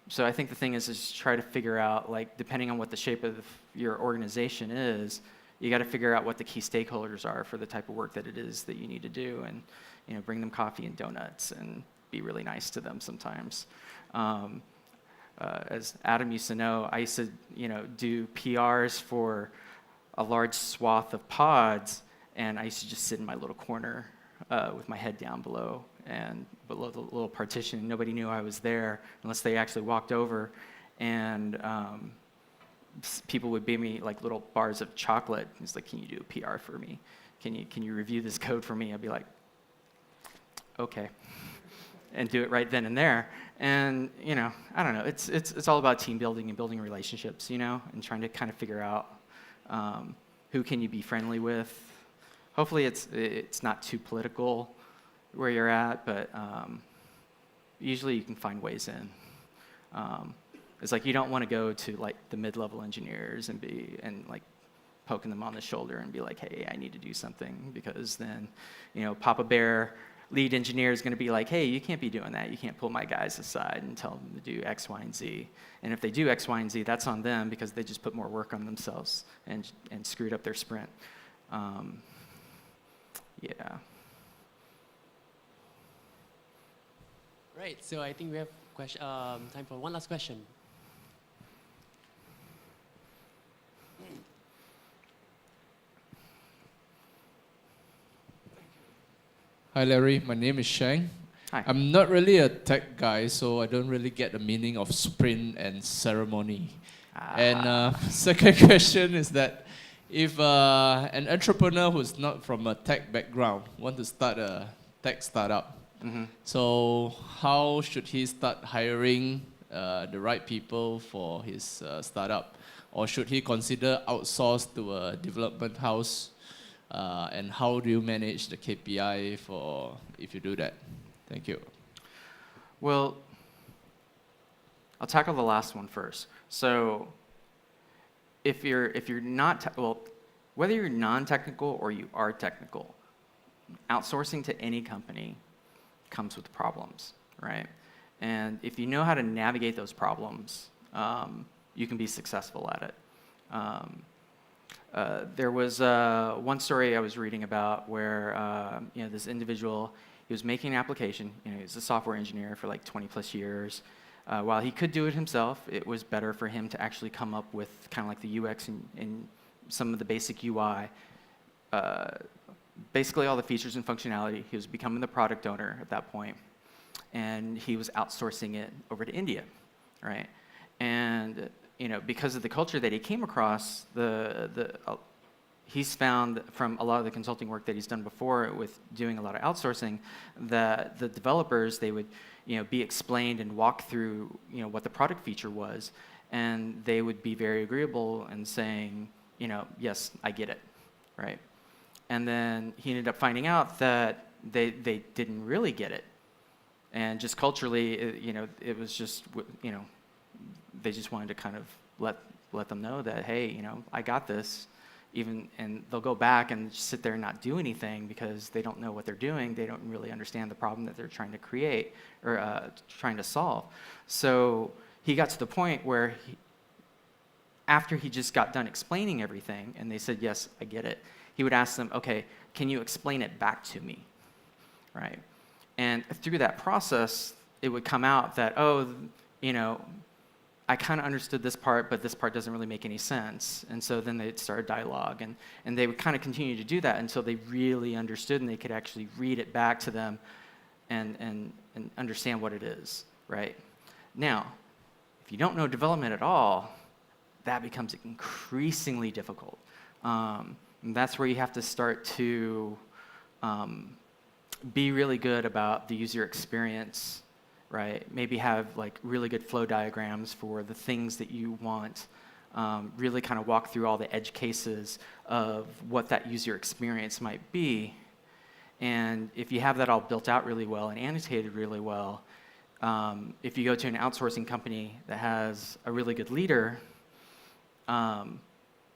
So I think the thing is try to figure out, like, depending on what the shape of your organization is, you got to figure out what the key stakeholders are for the type of work that it is that you need to do, and bring them coffee and donuts and be really nice to them sometimes. As Adam used to know, I used to do PRs for a large swath of pods, and I used to just sit in my little corner with my head down below the little partition. Nobody knew I was there unless they actually walked over, and people would give me like little bars of chocolate. It's like, can you do a PR for me? Can you review this code for me? I'd be like, okay, and do it right then and there. And I don't know. It's all about team building and building relationships, and trying to kind of figure out who can you be friendly with. Hopefully, it's not too political where you're at, but usually you can find ways in. It's like you don't want to go to like the mid-level engineers and like poking them on the shoulder and be like, hey, I need to do something, because then Papa Bear lead engineer is going to be like, hey, you can't be doing that. You can't pull my guys aside and tell them to do X, Y, and Z. And if they do X, Y, and Z, that's on them because they just put more work on themselves and screwed up their sprint. Yeah. Right, so I think we have time for one last question. Hi Larry, my name is Shang. Hi. I'm not really a tech guy, so I don't really get the meaning of sprint and ceremony. And second question is that if an entrepreneur who's not from a tech background want to start a tech startup, So how should he start hiring the right people for his startup? Or should he consider outsource to a development house? And how do you manage the KPI for if you do that? Thank you. Well, I'll tackle the last one first. So if you're not, whether you're non-technical or you are technical, outsourcing to any company comes with problems, right? And if you know how to navigate those problems, you can be successful at it. There was one story I was reading about where this individual, he was making an application. He was a software engineer for like 20 plus years. While he could do it himself, it was better for him to actually come up with kind of like the UX and some of the basic UI. Basically all the features and functionality. He was becoming the product owner at that point, and he was outsourcing it over to India, right? And because of the culture that he came across, he's found from a lot of the consulting work that he's done before with doing a lot of outsourcing that the developers, they would be explained and walk through what the product feature was, and they would be very agreeable and saying, yes, I get it, right? And then he ended up finding out that they didn't really get it, and just culturally, it was just they just wanted to kind of let them know that, hey, I got this. And they'll go back and just sit there and not do anything because they don't know what they're doing. They don't really understand the problem that they're trying to create or trying to solve. So he got to the point where after he just got done explaining everything and they said, yes, I get it, he would ask them, okay, can you explain it back to me, right? And through that process, it would come out that, I kind of understood this part, but this part doesn't really make any sense. And so then they'd start a dialogue, and they would kind of continue to do that until they really understood and they could actually read it back to them and understand what it is, right? Now, if you don't know development at all, that becomes increasingly difficult. And that's where you have to start to be really good about the user experience, right? Maybe have like really good flow diagrams for the things that you want. Really kind of walk through all the edge cases of what that user experience might be. And if you have that all built out really well and annotated really well, if you go to an outsourcing company that has a really good leader,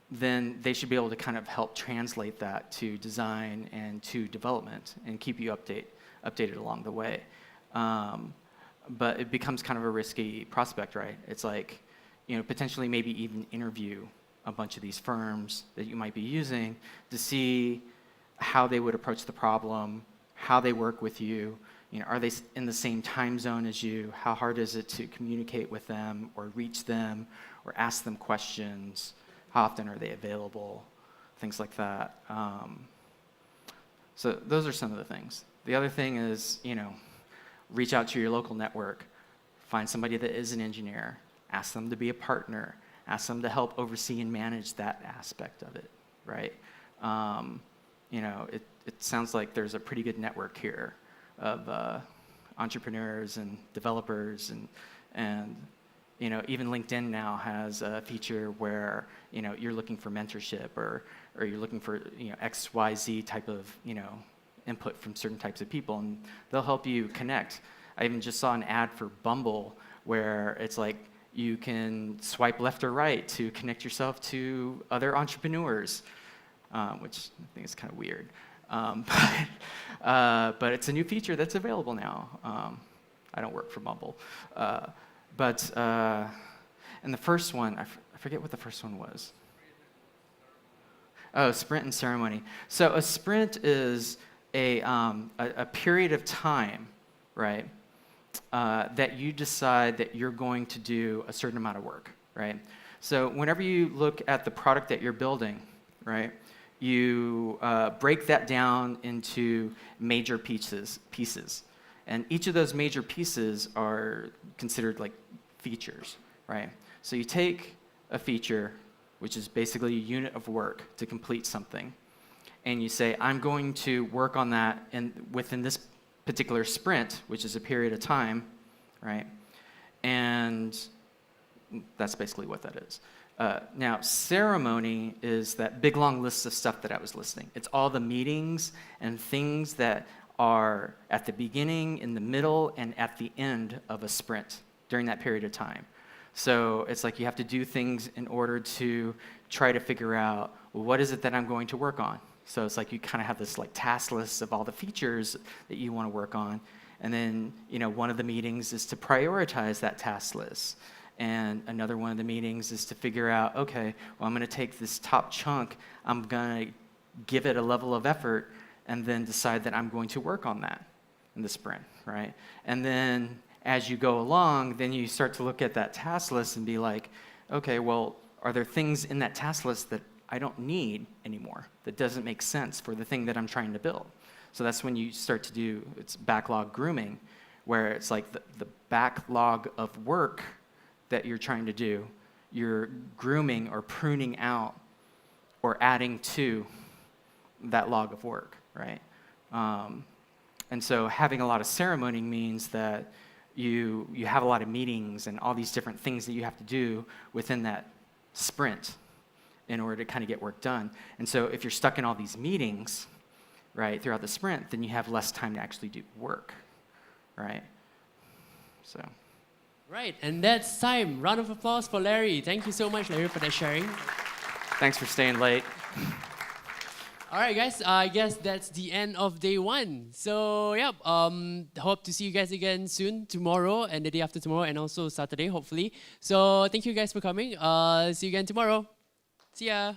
then they should be able to kind of help translate that to design and to development and keep you updated along the way. But it becomes kind of a risky prospect, right? It's like, potentially maybe even interview a bunch of these firms that you might be using to see how they would approach the problem, how they work with you. Are they in the same time zone as you? How hard is it to communicate with them or reach them or ask them questions? How often are they available? Things like that. So those are some of the things. The other thing is, reach out to your local network, find somebody that is an engineer, ask them to be a partner, ask them to help oversee and manage that aspect of it, right? It sounds like there's a pretty good network here of entrepreneurs and developers, and even LinkedIn now has a feature where you're looking for mentorship or you're looking for XYZ type of input from certain types of people, and they'll help you connect. I even just saw an ad for Bumble where it's like you can swipe left or right to connect yourself to other entrepreneurs, which I think is kind of weird. But it's a new feature that's available now. I don't work for Bumble. And the first one, I forget what the first one was. Oh, sprint and ceremony. So a sprint is a period of time, right, that you decide that you're going to do a certain amount of work, right? So whenever you look at the product that you're building, right, you break that down into major pieces. And each of those major pieces are considered like features, right? So you take a feature, which is basically a unit of work to complete something, and you say, I'm going to work on that within this particular sprint, which is a period of time, right? And that's basically what that is. Now, ceremony is that big long list of stuff that I was listing. It's all the meetings and things that are at the beginning, in the middle, and at the end of a sprint during that period of time. So it's like you have to do things in order to try to figure out, well, what is it that I'm going to work on? So it's like you kind of have this like task list of all the features that you want to work on. And then, one of the meetings is to prioritize that task list. And another one of the meetings is to figure out, okay, well, I'm going to take this top chunk, I'm going to give it a level of effort, and then decide that I'm going to work on that in the sprint, right? And then as you go along, then you start to look at that task list and be like, okay, well, are there things in that task list that I don't need anymore, that doesn't make sense for the thing that I'm trying to build? So that's when you start to do, it's backlog grooming, where it's like the backlog of work that you're trying to do, you're grooming or pruning out or adding to that log of work, right? And so having a lot of ceremony means that you have a lot of meetings and all these different things that you have to do within that sprint in order to kind of get work done. And so if you're stuck in all these meetings, right, throughout the sprint, then you have less time to actually do work, right? So. Right, and that's time. Round of applause for Larry. Thank you so much, Larry, for that sharing. Thanks for staying late. All right, guys, I guess that's the end of day one. So, yeah, hope to see you guys again soon, tomorrow and the day after tomorrow, and also Saturday, hopefully. So, thank you guys for coming. See you again tomorrow. See ya.